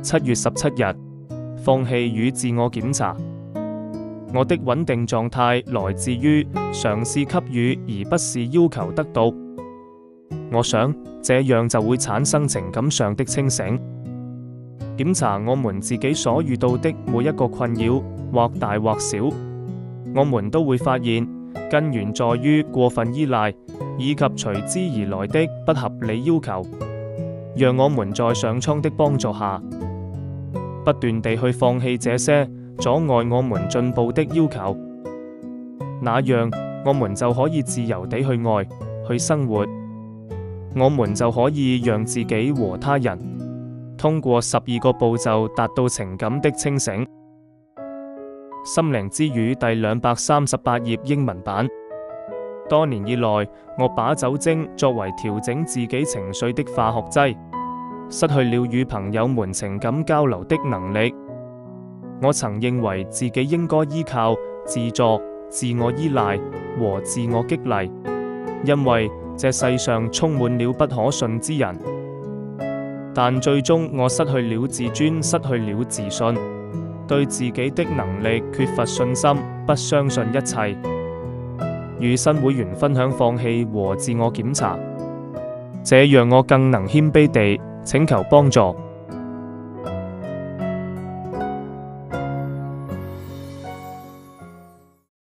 7月17日，放棄與自我檢查。我的穩定狀態來自於嘗試給予，而不是要求得到。我想這樣就會產生情感上的清醒。檢查我們自己所遇到的每一個困擾，或大或小，我們都會發現根源在於過分依賴，以及隨之而來的不合理要求。讓我們在上蒼的幫助下，不斷地去放棄這些阻礙我們進步的要求，那樣我們就可以自由地去愛，去生活。我們就可以讓自己和他人通過12個步驟達到情感的清醒。心靈之語第238頁英文版。多年以來，我把酒精作為調整自己情緒的化學劑，失去了與朋友們情感交流的能力。我曾認為自己應該依靠自助、自我依賴和自我激勵，因為這世上充滿了不可信之人。但最終我失去了自尊，失去了自信，對自己的能力缺乏信心，不相信一切。與新會員分享放棄和自我檢查，這讓我更能謙卑地請求幫助。